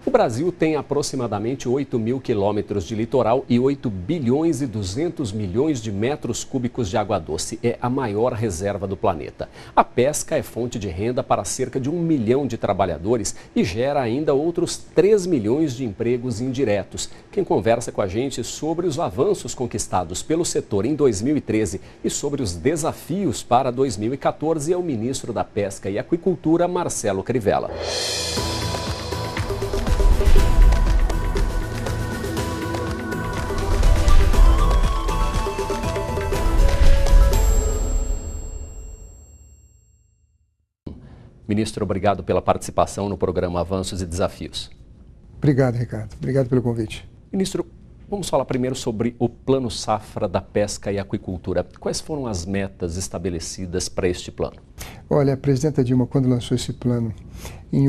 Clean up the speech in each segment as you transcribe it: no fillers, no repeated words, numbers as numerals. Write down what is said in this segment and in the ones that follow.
O Brasil tem aproximadamente 8 mil quilômetros de litoral e 8 bilhões e 200 milhões de metros cúbicos de água doce. É a maior reserva do planeta. A pesca é fonte de renda para cerca de 1 milhão de trabalhadores e gera ainda outros 3 milhões de empregos indiretos. Quem conversa com a gente sobre os avanços conquistados pelo setor em 2013 e sobre os desafios para 2014 é o ministro da Pesca e Aquicultura, Marcelo Crivella. Ministro, obrigado pela participação no programa Avanços e Desafios. Obrigado, Ricardo. Obrigado pelo convite. Ministro, vamos falar primeiro sobre o Plano Safra da Pesca e Aquicultura. Quais foram as metas estabelecidas para este plano? Olha, a presidenta Dilma, quando lançou esse plano em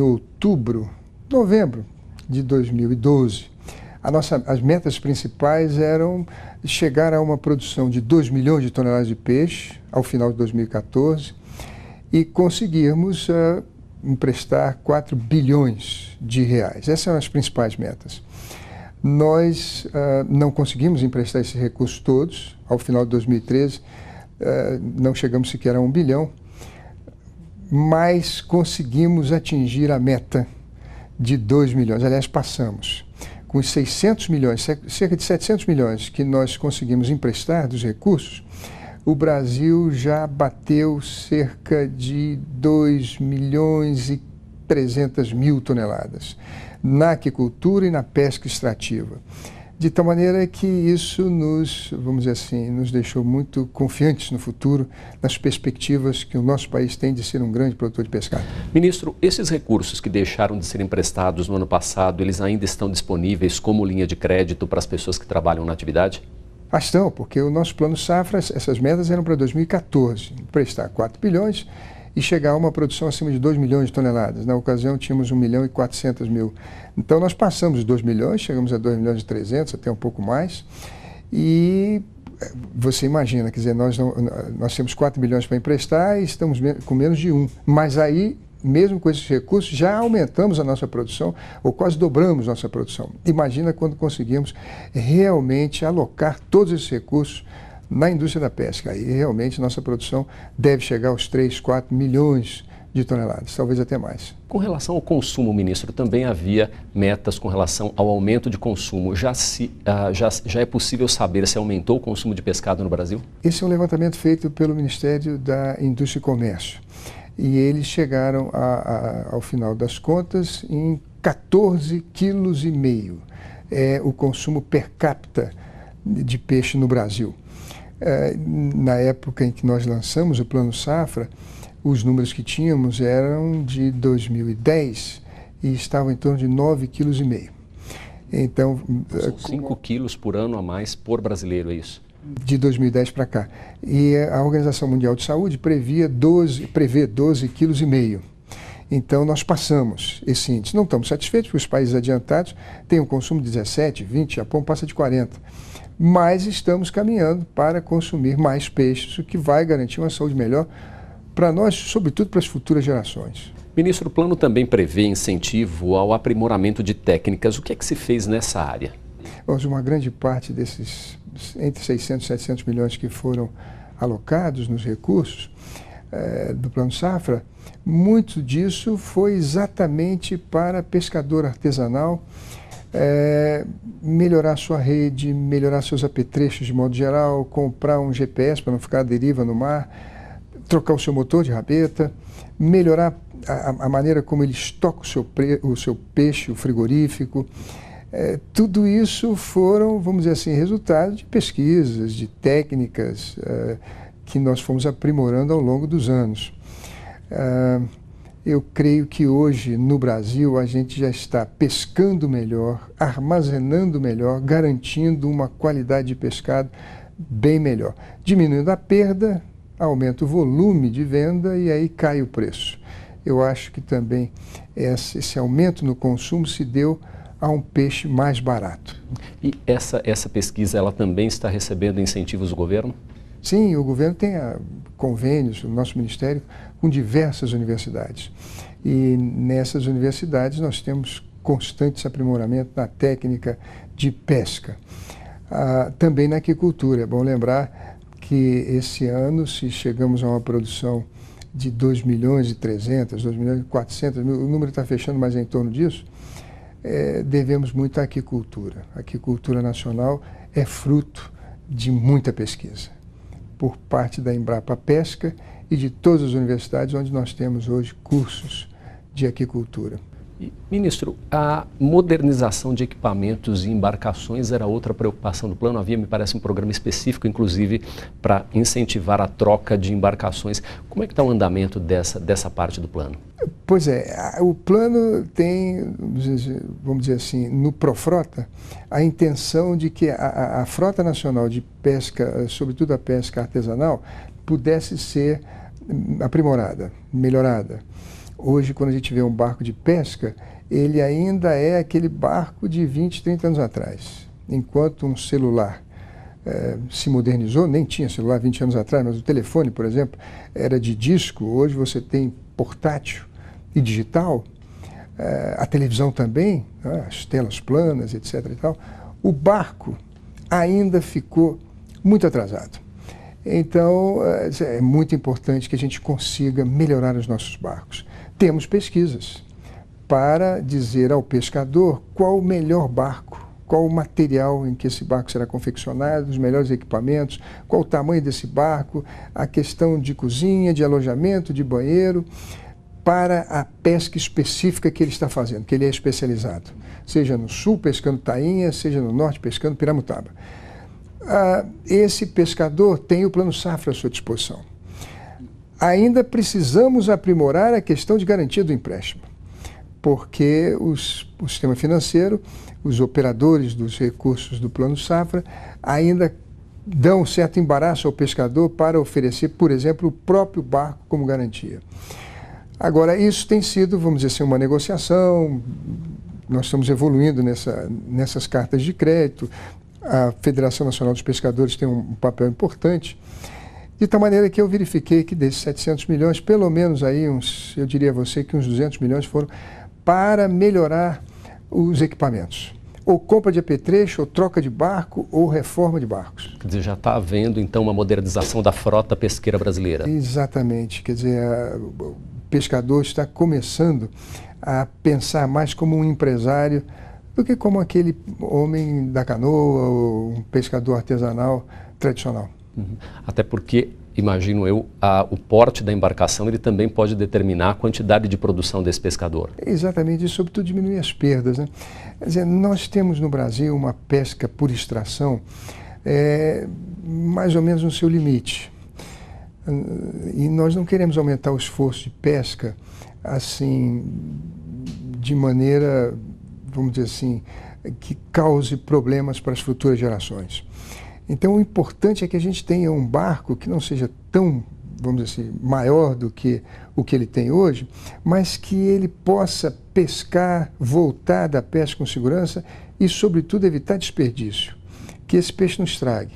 novembro de 2012, as metas principais eram chegar a uma produção de 2 milhões de toneladas de peixe ao final de 2014, e conseguirmos emprestar 4 bilhões de reais. Essas eram as principais metas. Nós não conseguimos emprestar esses recursos todos. Ao final de 2013, não chegamos sequer a 1 bilhão, mas conseguimos atingir a meta de 2 milhões. Aliás, passamos. Com os 600 milhões, cerca de 700 milhões que nós conseguimos emprestar dos recursos, o Brasil já bateu cerca de 2 milhões e 300 mil toneladas na aquicultura e na pesca extrativa. De tal maneira que isso vamos dizer assim, nos deixou muito confiantes no futuro, nas perspectivas que o nosso país tem de ser um grande produtor de pescado. Ministro, esses recursos que deixaram de ser emprestados no ano passado, eles ainda estão disponíveis como linha de crédito para as pessoas que trabalham na atividade? Estão, porque o nosso plano safra, essas metas eram para 2014, emprestar 4 bilhões e chegar a uma produção acima de 2 milhões de toneladas. Na ocasião tínhamos 1 milhão e 400 mil. Então nós passamos de 2 milhões, chegamos a 2 milhões e 300, até um pouco mais. E você imagina, quer dizer, nós temos 4 bilhões para emprestar e estamos com menos de 1. Mas aí, mesmo com esses recursos, já aumentamos a nossa produção, ou quase dobramos nossa produção. Imagina quando conseguimos realmente alocar todos esses recursos na indústria da pesca. Aí realmente nossa produção deve chegar aos 3, 4 milhões de toneladas, talvez até mais. Com relação ao consumo, ministro, também havia metas com relação ao aumento de consumo. Já é possível saber se aumentou o consumo de pescado no Brasil? Esse é um levantamento feito pelo Ministério da Indústria e Comércio. E eles chegaram, ao final das contas, em 14,5 kg é o consumo per capita de peixe no Brasil. Na época em que nós lançamos o Plano Safra, os números que tínhamos eram de 2010 e estavam em torno de 9,5 kg. Então, são 5 quilos por ano a mais por brasileiro, é isso? De 2010 para cá. E a Organização Mundial de Saúde prevê 12,5 kg. Então nós passamos esse índice. Não estamos satisfeitos, porque os países adiantados têm um consumo de 17, 20, Japão passa de 40. Mas estamos caminhando para consumir mais peixes, o que vai garantir uma saúde melhor para nós, sobretudo para as futuras gerações. Ministro, o plano também prevê incentivo ao aprimoramento de técnicas. O que é que se fez nessa área? Uma grande parte desses entre 600 e 700 milhões que foram alocados nos recursos do Plano Safra, muito disso foi exatamente para pescador artesanal melhorar sua rede, melhorar seus apetrechos de modo geral, comprar um GPS para não ficar à deriva no mar, trocar o seu motor de rabeta, melhorar a maneira como ele estoca o seu peixe, o frigorífico. Tudo isso foram, vamos dizer assim, resultado de pesquisas, de técnicas que nós fomos aprimorando ao longo dos anos. Eu creio que hoje, no Brasil, a gente já está pescando melhor, armazenando melhor, garantindo uma qualidade de pescado bem melhor. Diminuindo a perda, aumenta o volume de venda e aí cai o preço. Eu acho que também esse aumento no consumo se deu a um peixe mais barato. E essa pesquisa, ela também está recebendo incentivos do governo? Sim, o governo tem convênios, o nosso ministério, com diversas universidades. E nessas universidades nós temos constante esse aprimoramento na técnica de pesca. Também na aquicultura, é bom lembrar que esse ano, se chegamos a uma produção de 2 milhões e 300, 2 milhões e 400, o número está fechando mais em torno disso, devemos muito à aquicultura. A aquicultura nacional é fruto de muita pesquisa, por parte da Embrapa Pesca e de todas as universidades onde nós temos hoje cursos de aquicultura. Ministro, a modernização de equipamentos e embarcações era outra preocupação do plano. Havia, me parece, um programa específico, inclusive, para incentivar a troca de embarcações. Como é que está o andamento dessa parte do plano? Pois é, o plano tem, vamos dizer assim, no Profrota, a intenção de que a Frota Nacional de Pesca, sobretudo a pesca artesanal, pudesse ser aprimorada, melhorada. Hoje, quando a gente vê um barco de pesca, ele ainda é aquele barco de 20, 30 anos atrás. Enquanto um celular se modernizou, nem tinha celular 20 anos atrás, mas o telefone, por exemplo, era de disco, hoje você tem portátil e digital, a televisão também, as telas planas, etc. e tal. O barco ainda ficou muito atrasado. Então, é muito importante que a gente consiga melhorar os nossos barcos. Temos pesquisas para dizer ao pescador qual o melhor barco, qual o material em que esse barco será confeccionado, os melhores equipamentos, qual o tamanho desse barco, a questão de cozinha, de alojamento, de banheiro, para a pesca específica que ele está fazendo, que ele é especializado. Seja no sul pescando tainha, seja no norte pescando piramutaba. Esse pescador tem o Plano Safra à sua disposição. Ainda precisamos aprimorar a questão de garantia do empréstimo, porque o sistema financeiro, os operadores dos recursos do Plano Safra, ainda dão um certo embaraço ao pescador para oferecer, por exemplo, o próprio barco como garantia. Agora, isso tem sido, vamos dizer assim, uma negociação, nós estamos evoluindo nessas cartas de crédito, a Federação Nacional dos Pescadores tem um papel importante, de tal maneira que eu verifiquei que desses 700 milhões, pelo menos aí eu diria a você que uns 200 milhões foram para melhorar os equipamentos. Ou compra de apetrecho, ou troca de barco, ou reforma de barcos. Quer dizer, já está havendo então uma modernização da frota pesqueira brasileira. Exatamente, quer dizer, o pescador está começando a pensar mais como um empresário do que como aquele homem da canoa ou um pescador artesanal tradicional. Até porque, imagino eu, o porte da embarcação ele também pode determinar a quantidade de produção desse pescador. Exatamente, e sobretudo diminuir as perdas, né? Quer dizer, nós temos no Brasil uma pesca por extração mais ou menos no seu limite. E nós não queremos aumentar o esforço de pesca assim, de maneira, vamos dizer assim, que cause problemas para as futuras gerações. Então, o importante é que a gente tenha um barco que não seja tão, vamos dizer assim, maior do que o que ele tem hoje, mas que ele possa pescar, voltar da pesca com segurança e, sobretudo, evitar desperdício, que esse peixe não estrague.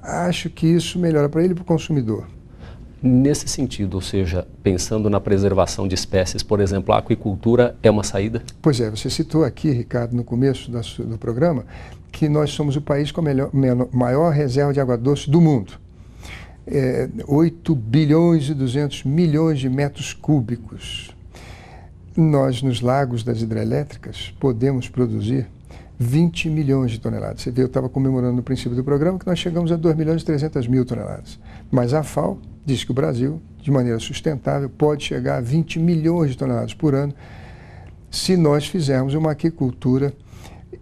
Acho que isso melhora para ele e para o consumidor. Nesse sentido, ou seja, pensando na preservação de espécies, por exemplo, a aquicultura é uma saída? Pois é, você citou aqui, Ricardo, no começo do programa, que nós somos o país com a maior reserva de água doce do mundo. 8 bilhões e 200 milhões de metros cúbicos. Nós, nos lagos das hidrelétricas, podemos produzir 20 milhões de toneladas. Você vê, eu estava comemorando no princípio do programa que nós chegamos a 2 milhões e 300 mil toneladas. Mas a FAO diz que o Brasil, de maneira sustentável, pode chegar a 20 milhões de toneladas por ano se nós fizermos uma aquicultura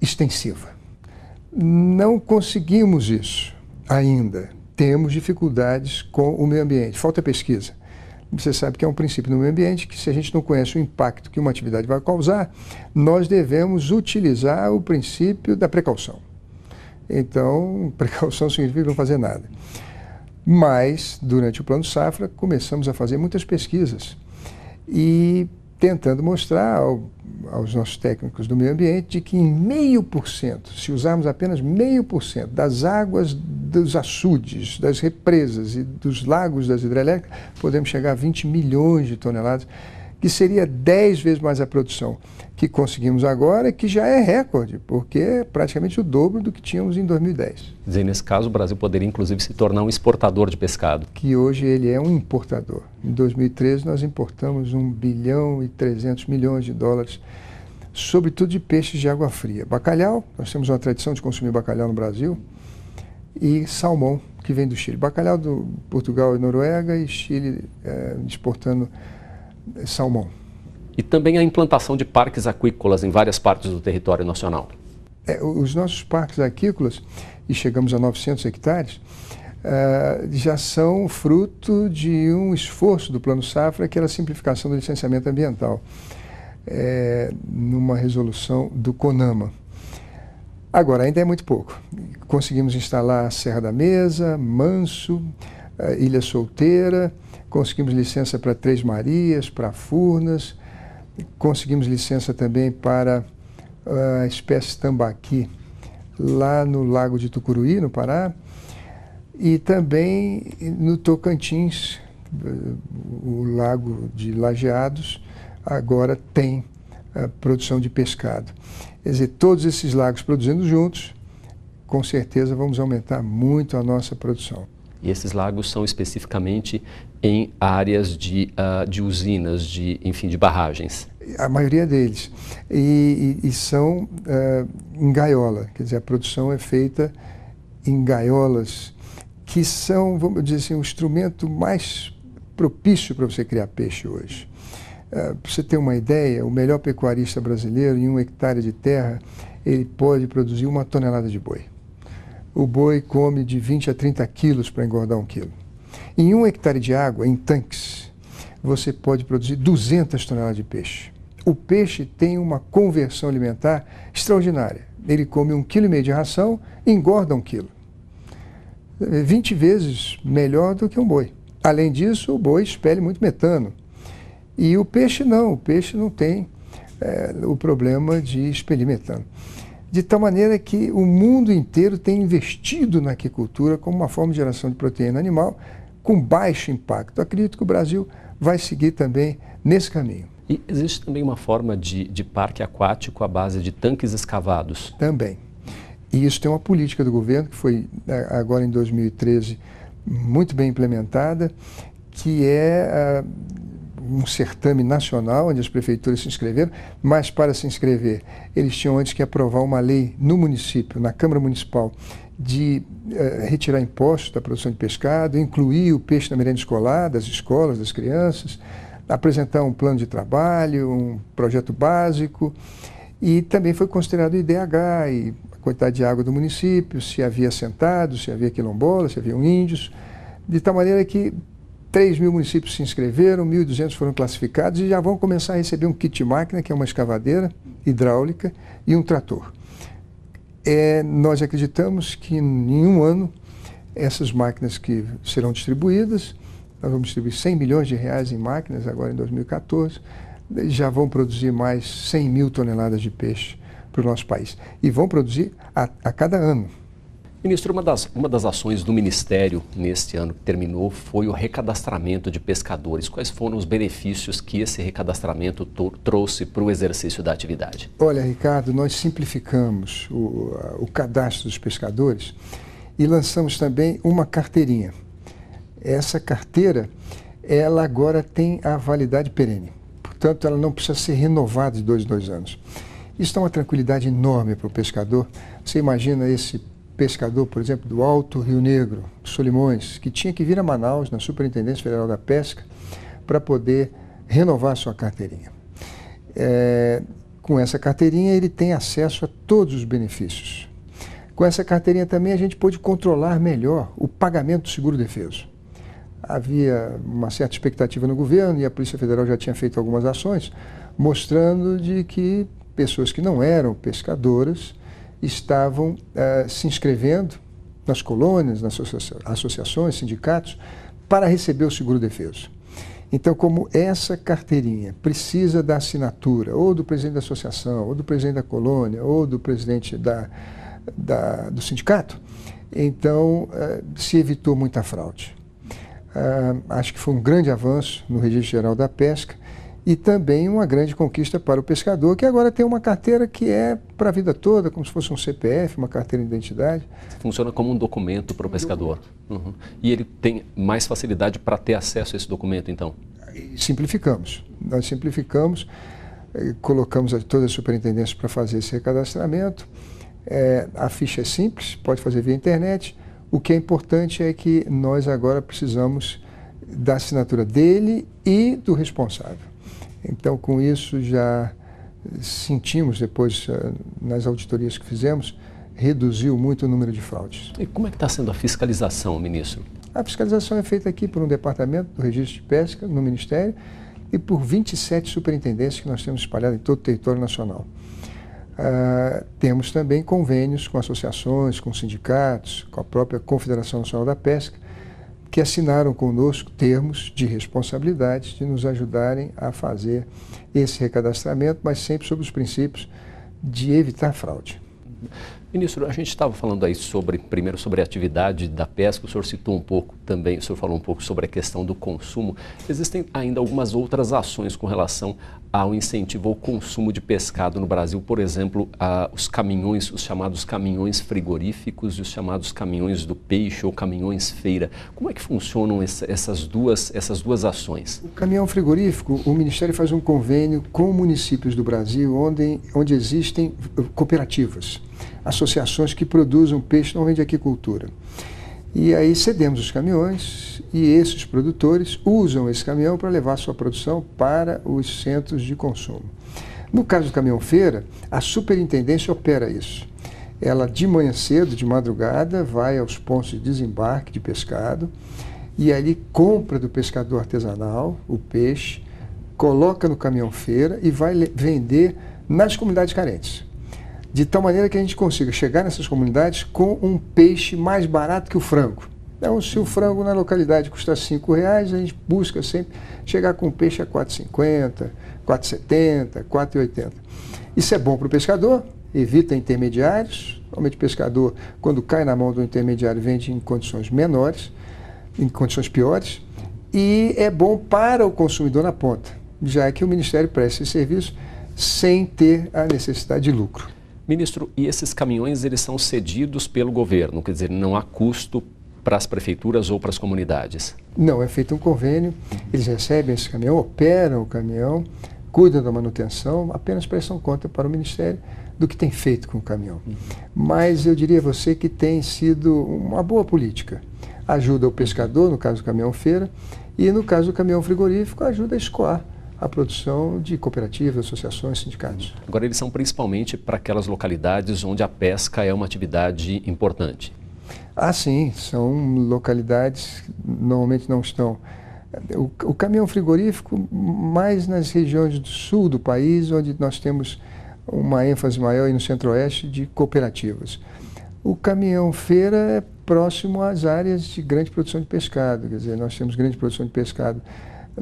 extensiva. Não conseguimos isso ainda. Temos dificuldades com o meio ambiente. Falta pesquisa. Você sabe que é um princípio no meio ambiente que, se a gente não conhece o impacto que uma atividade vai causar, nós devemos utilizar o princípio da precaução. Então, precaução significa não fazer nada. Mas, durante o Plano Safra, começamos a fazer muitas pesquisas e tentando mostrar aos nossos técnicos do meio ambiente de que em 0,5%, se usarmos apenas 0,5% das águas dos açudes, das represas e dos lagos das hidrelétricas, podemos chegar a 20 milhões de toneladas, que seria 10 vezes mais a produção que conseguimos agora, que já é recorde, porque é praticamente o dobro do que tínhamos em 2010. Quer dizer, nesse caso, o Brasil poderia, inclusive, se tornar um exportador de pescado. Que hoje ele é um importador. Em 2013, nós importamos 1 bilhão e 300 milhões de dólares, sobretudo de peixes de água fria. Bacalhau, nós temos uma tradição de consumir bacalhau no Brasil, e salmão, que vem do Chile. Bacalhau do Portugal e Noruega, e Chile exportando salmão. E também a implantação de parques aquícolas em várias partes do território nacional. Os nossos parques aquícolas, e chegamos a 900 hectares, já são fruto de um esforço do Plano Safra, que era a simplificação do licenciamento ambiental, numa resolução do CONAMA. Agora, ainda é muito pouco. Conseguimos instalar a Serra da Mesa, Manso, Ilha Solteira, conseguimos licença para Três Marias, para Furnas, conseguimos licença também para a espécie tambaqui lá no Lago de Tucuruí, no Pará, e também no Tocantins, o Lago de Lajeados agora tem a produção de pescado. Quer dizer, todos esses lagos produzindo juntos, com certeza vamos aumentar muito a nossa produção. E esses lagos são especificamente em áreas de usinas, enfim, de barragens? A maioria deles. E são em gaiola, quer dizer, a produção é feita em gaiolas, que são, vamos dizer assim, o instrumento mais propício para você criar peixe hoje. Para você ter uma ideia, o melhor pecuarista brasileiro, em 1 hectare de terra, ele pode produzir 1 tonelada de boi. O boi come de 20 a 30 quilos para engordar 1 quilo. Em 1 hectare de água, em tanques, você pode produzir 200 toneladas de peixe. O peixe tem uma conversão alimentar extraordinária. Ele come 1,5 kg de ração e engorda 1 quilo. 20 vezes melhor do que um boi. Além disso, o boi expele muito metano. E o peixe não tem o problema de expelir metano. De tal maneira que o mundo inteiro tem investido na aquicultura como uma forma de geração de proteína animal com baixo impacto. Acredito que o Brasil vai seguir também nesse caminho. E existe também uma forma de parque aquático à base de tanques escavados? Também. E isso tem uma política do governo, que foi agora em 2013 muito bem implementada, que é um certame nacional, onde as prefeituras se inscreveram, mas para se inscrever, eles tinham antes que aprovar uma lei no município, na Câmara Municipal, de retirar impostos da produção de pescado, incluir o peixe na merenda escolar, das escolas, das crianças, apresentar um plano de trabalho, um projeto básico, e também foi considerado o IDH e a quantidade de água do município, se havia assentados, se havia quilombolas, se haviam índios, de tal maneira que 3.000 municípios se inscreveram, 1.200 foram classificados e já vão começar a receber um kit de máquina, que é uma escavadeira hidráulica e um trator. Nós acreditamos que em 1 ano, essas máquinas que serão distribuídas, nós vamos distribuir 100 milhões de reais em máquinas agora em 2014, já vão produzir mais 100 mil toneladas de peixe para o nosso país. E vão produzir a cada ano. Ministro, uma das ações do Ministério neste ano que terminou foi o recadastramento de pescadores. Quais foram os benefícios que esse recadastramento trouxe para o exercício da atividade? Olha, Ricardo, nós simplificamos o cadastro dos pescadores e lançamos também uma carteirinha. Essa carteira, ela agora tem a validade perene. Portanto, ela não precisa ser renovada de 2 em 2 anos. Isso dá uma tranquilidade enorme para o pescador. Você imagina esse pescador, por exemplo, do Alto Rio Negro, Solimões, que tinha que vir a Manaus, na Superintendência Federal da Pesca, para poder renovar sua carteirinha. Com essa carteirinha, ele tem acesso a todos os benefícios. Com essa carteirinha também, a gente pôde controlar melhor o pagamento do seguro-defeso. Havia uma certa expectativa no governo e a Polícia Federal já tinha feito algumas ações, mostrando de que pessoas que não eram pescadoras estavam se inscrevendo nas colônias, nas associações, sindicatos, para receber o seguro-defeso. Então, como essa carteirinha precisa da assinatura ou do presidente da associação, ou do presidente da colônia, ou do presidente do sindicato, então se evitou muita fraude. Acho que foi um grande avanço no Registro Geral da Pesca e também uma grande conquista para o pescador, que agora tem uma carteira que é para a vida toda, como se fosse um CPF, uma carteira de identidade. Funciona como um documento para o pescador. Uhum. E ele tem mais facilidade para ter acesso a esse documento, então? Simplificamos. Nós simplificamos, colocamos todas as superintendências para fazer esse recadastramento. A ficha é simples, pode fazer via internet. O que é importante é que nós agora precisamos da assinatura dele e do responsável. Então, com isso, já sentimos, depois, nas auditorias que fizemos, reduziu muito o número de fraudes. E como é que está sendo a fiscalização, ministro? A fiscalização é feita aqui por um departamento do Registro de Pesca, no Ministério, e por 27 superintendências que nós temos espalhadas em todo o território nacional. Temos também convênios com associações, com sindicatos, com a própria Confederação Nacional da Pesca, que assinaram conosco termos de responsabilidade de nos ajudarem a fazer esse recadastramento, mas sempre sob os princípios de evitar fraude. Ministro, a gente estava falando aí primeiro sobre a atividade da pesca, o senhor citou um pouco também, o senhor falou um pouco sobre a questão do consumo. Existem ainda algumas outras ações com relação ao incentivo ao consumo de pescado no Brasil, por exemplo, os caminhões, os chamados caminhões frigoríficos e os chamados caminhões do peixe ou caminhões feira. Como é que funcionam essas duas ações? O caminhão frigorífico, o Ministério faz um convênio com municípios do Brasil onde existem cooperativas, associações que produzem peixe, normalmente de aquicultura. E aí cedemos os caminhões e esses produtores usam esse caminhão para levar sua produção para os centros de consumo. No caso do caminhão-feira, a superintendência opera isso. Ela, de manhã cedo, de madrugada, vai aos pontos de desembarque de pescado e ali compra do pescador artesanal o peixe, coloca no caminhão-feira e vai vender nas comunidades carentes. De tal maneira que a gente consiga chegar nessas comunidades com um peixe mais barato que o frango. Então, se o frango na localidade custa R$5, a gente busca sempre chegar com o peixe a R$4,50, R$4,70, R$4,80. Isso é bom para o pescador, evita intermediários. Normalmente o pescador, quando cai na mão do intermediário, vende em condições menores, em condições piores, e é bom para o consumidor na ponta, já que o Ministério presta esse serviço sem ter a necessidade de lucro. Ministro, e esses caminhões, eles são cedidos pelo governo, quer dizer, não há custo para as prefeituras ou para as comunidades? Não, é feito um convênio, eles recebem esse caminhão, operam o caminhão, cuidam da manutenção, apenas prestam conta para o Ministério do que tem feito com o caminhão. Mas eu diria a você que tem sido uma boa política. Ajuda o pescador, no caso do caminhão-feira, e no caso do caminhão frigorífico, ajuda a escoar a produção de cooperativas, associações, sindicatos. Agora, eles são principalmente para aquelas localidades onde a pesca é uma atividade importante. Ah, sim, são localidades que normalmente não estão. O caminhão frigorífico, mais nas regiões do sul do país, onde nós temos uma ênfase maior, e no centro-oeste, de cooperativas. O caminhão-feira é próximo às áreas de grande produção de pescado, quer dizer, nós temos grande produção de pescado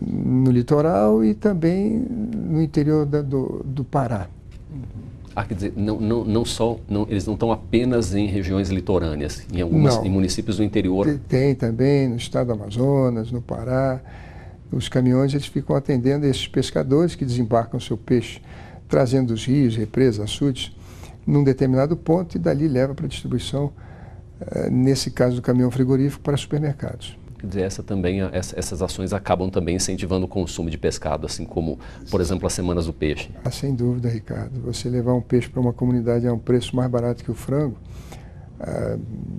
no litoral e também no interior do Pará. Quer dizer, eles não estão apenas em regiões litorâneas, em municípios do interior? Tem também no estado do Amazonas, no Pará. Os caminhões eles ficam atendendo esses pescadores que desembarcam seu peixe, trazendo dos rios, represas, açudes, num determinado ponto e dali leva para distribuição, nesse caso do caminhão frigorífico, para supermercados. Quer dizer, essas ações acabam também incentivando o consumo de pescado, assim como, por exemplo, as Semanas do Peixe. Sem dúvida, Ricardo. Você levar um peixe para uma comunidade a um preço mais barato que o frango,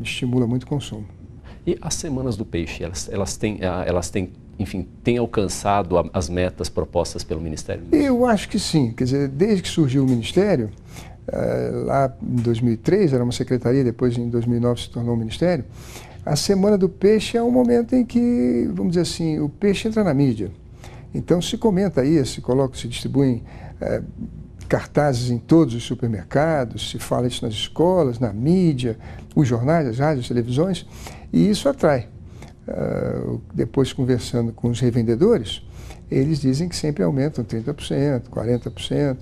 estimula muito o consumo. E as Semanas do Peixe, elas têm, enfim, têm alcançado as metas propostas pelo Ministério? Eu acho que sim. Quer dizer, desde que surgiu o Ministério, lá em 2003, era uma secretaria, depois em 2009 se tornou um Ministério, a Semana do Peixe é um momento em que, vamos dizer assim, o peixe entra na mídia. Então se comenta isso, se distribuem cartazes em todos os supermercados, se fala isso nas escolas, na mídia, os jornais, as rádios, as televisões, e isso atrai. Depois, conversando com os revendedores, eles dizem que sempre aumentam 30%, 40%.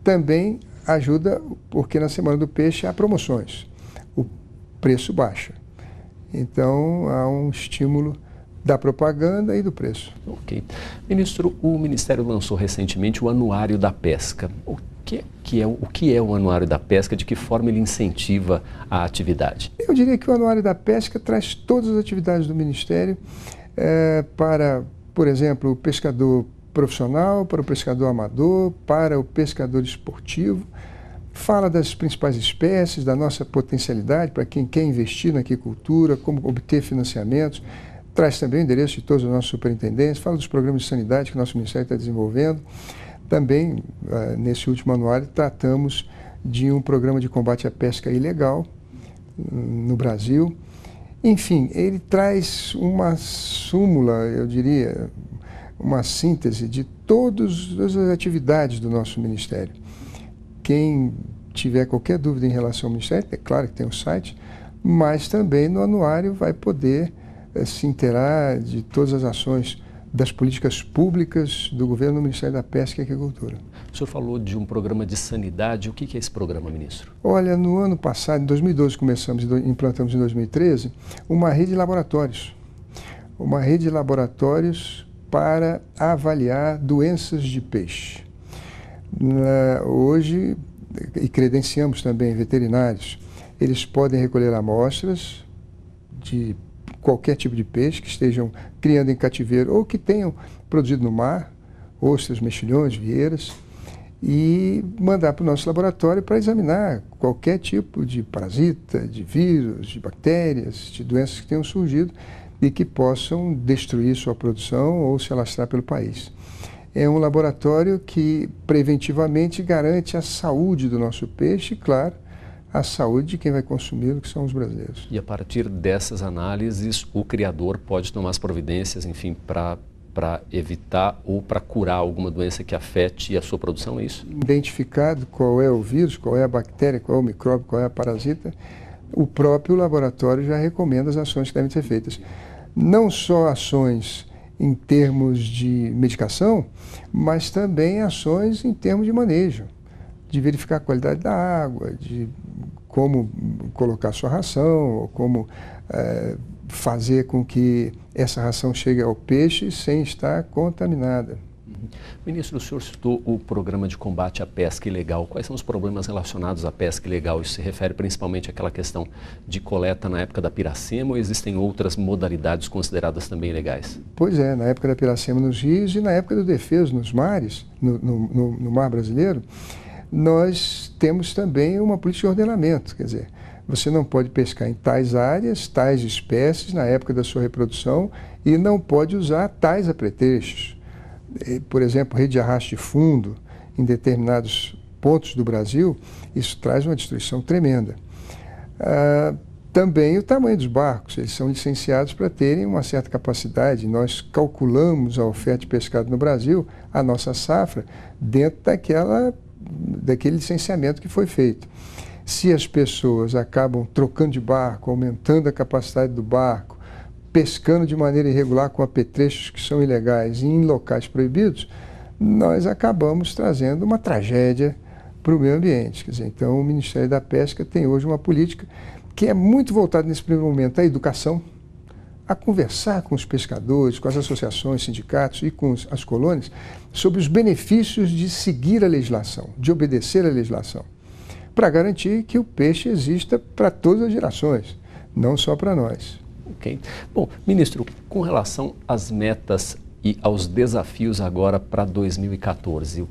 Também ajuda, porque na Semana do Peixe há promoções, o preço baixa. Então, há um estímulo da propaganda e do preço. Ok. Ministro, o Ministério lançou recentemente o Anuário da Pesca. O que é o Anuário da Pesca? De que forma ele incentiva a atividade? Eu diria que o Anuário da Pesca traz todas as atividades do Ministério para, por exemplo, o pescador profissional, para o pescador amador, para o pescador esportivo. Fala das principais espécies, da nossa potencialidade para quem quer investir na aquicultura, como obter financiamentos. Traz também o endereço de todos os nossos superintendentes, fala dos programas de sanidade que o nosso Ministério está desenvolvendo. Também, nesse último anuário, tratamos de um programa de combate à pesca ilegal no Brasil. Enfim, ele traz uma súmula, eu diria, uma síntese de todas as atividades do nosso Ministério. Quem tiver qualquer dúvida em relação ao Ministério, é claro que tem o site, mas também no anuário vai poder se inteirar de todas as ações das políticas públicas do governo no Ministério da Pesca e Agricultura. O senhor falou de um programa de sanidade. O que é esse programa, ministro? Olha, no ano passado, em 2012, começamos e implantamos em 2013, uma rede de laboratórios. Uma rede de laboratórios para avaliar doenças de peixe. Hoje, e credenciamos também veterinários, eles podem recolher amostras de qualquer tipo de peixe que estejam criando em cativeiro ou que tenham produzido no mar, ostras, mexilhões, vieiras, e mandar para o nosso laboratório para examinar qualquer tipo de parasita, de vírus, de bactérias, de doenças que tenham surgido e que possam destruir sua produção ou se alastrar pelo país. É um laboratório que preventivamente garante a saúde do nosso peixe e, claro, a saúde de quem vai consumi-lo, que são os brasileiros. E a partir dessas análises, o criador pode tomar as providências, enfim, para evitar ou para curar alguma doença que afete a sua produção, é isso? Identificado qual é o vírus, qual é a bactéria, qual é o micróbio, qual é a parasita, o próprio laboratório já recomenda as ações que devem ser feitas. Não só ações em termos de medicação, mas também ações em termos de manejo, de verificar a qualidade da água, de como colocar sua ração, ou como fazer com que essa ração chegue ao peixe sem estar contaminada. Ministro, o senhor citou o programa de combate à pesca ilegal. Quais são os problemas relacionados à pesca ilegal? Isso se refere principalmente àquela questão de coleta na época da piracema ou existem outras modalidades consideradas também ilegais? Pois é, na época da piracema nos rios e na época do defeso nos mares, no mar brasileiro, nós temos também uma política de ordenamento, quer dizer, você não pode pescar em tais áreas, tais espécies na época da sua reprodução e não pode usar tais apetrechos. Por exemplo, rede de arrasto de fundo em determinados pontos do Brasil, isso traz uma destruição tremenda. Também o tamanho dos barcos, eles são licenciados para terem uma certa capacidade. Nós calculamos a oferta de pescado no Brasil, a nossa safra, dentro daquele licenciamento que foi feito. Se as pessoas acabam trocando de barco, aumentando a capacidade do barco, pescando de maneira irregular com apetrechos que são ilegais e em locais proibidos, nós acabamos trazendo uma tragédia para o meio ambiente. Quer dizer, então, o Ministério da Pesca tem hoje uma política que é muito voltada nesse primeiro momento à educação, a conversar com os pescadores, com as associações, sindicatos e com as colônias sobre os benefícios de seguir a legislação, de obedecer à legislação, para garantir que o peixe exista para todas as gerações, não só para nós. Ok. Bom, ministro, com relação às metas e aos desafios agora para 2014,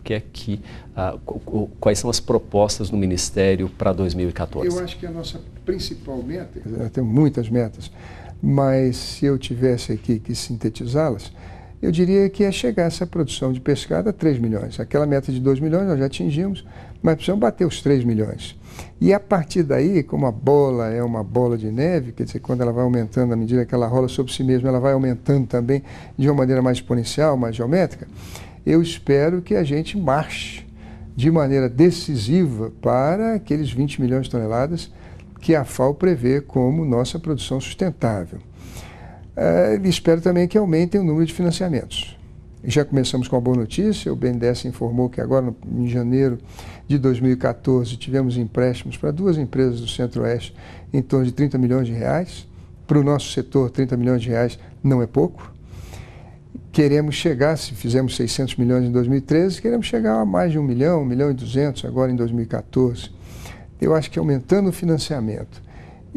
quais são as propostas do Ministério para 2014? Eu acho que a nossa principal meta, eu tenho muitas metas, mas se eu tivesse aqui que sintetizá-las, eu diria que é chegar essa produção de pescado a 3 milhões. Aquela meta de 2 milhões nós já atingimos, mas precisamos bater os 3 milhões. E a partir daí, como a bola é uma bola de neve, quer dizer, quando ela vai aumentando, à medida que ela rola sobre si mesma, ela vai aumentando também de uma maneira mais exponencial, mais geométrica, eu espero que a gente marche de maneira decisiva para aqueles 20 milhões de toneladas que a FAO prevê como nossa produção sustentável. Espero também que aumentem o número de financiamentos. Já começamos com uma boa notícia, o BNDES informou que agora, em janeiro de 2014, tivemos empréstimos para 2 empresas do Centro-Oeste em torno de 30 milhões de reais para o nosso setor, 30 milhões de reais não é pouco. Queremos chegar, se fizemos 600 milhões em 2013, queremos chegar a mais de 1 milhão, 1 milhão e 200 agora em 2014. Eu acho que aumentando o financiamento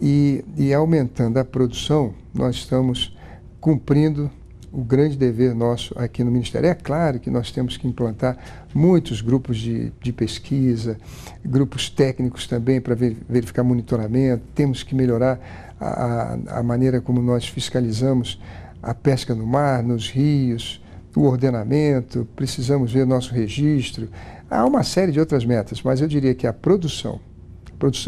e aumentando a produção, nós estamos cumprindo o grande dever nosso aqui no Ministério. É claro que nós temos que implantar muitos grupos de pesquisa, grupos técnicos também para verificar monitoramento, temos que melhorar a maneira como nós fiscalizamos a pesca no mar, nos rios, o ordenamento, precisamos ver nosso registro. Há uma série de outras metas, mas eu diria que a produção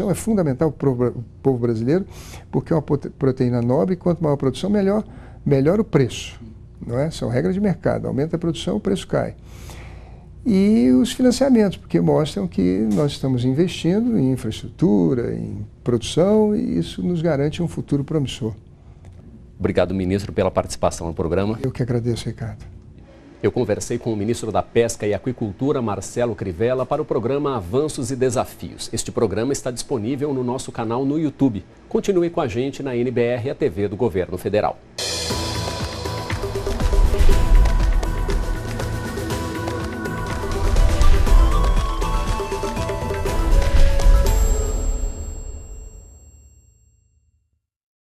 é fundamental para o povo brasileiro, porque é uma proteína nobre, quanto maior a produção, melhor o preço. Não é? São regras de mercado, aumenta a produção, o preço cai. E os financiamentos, porque mostram que nós estamos investindo em infraestrutura, em produção, e isso nos garante um futuro promissor. Obrigado, ministro, pela participação no programa. Eu que agradeço, Ricardo. Eu conversei com o ministro da Pesca e Aquicultura, Marcelo Crivella, para o programa Avanços e Desafios. Este programa está disponível no nosso canal no YouTube. Continue com a gente na NBR, a TV do Governo Federal.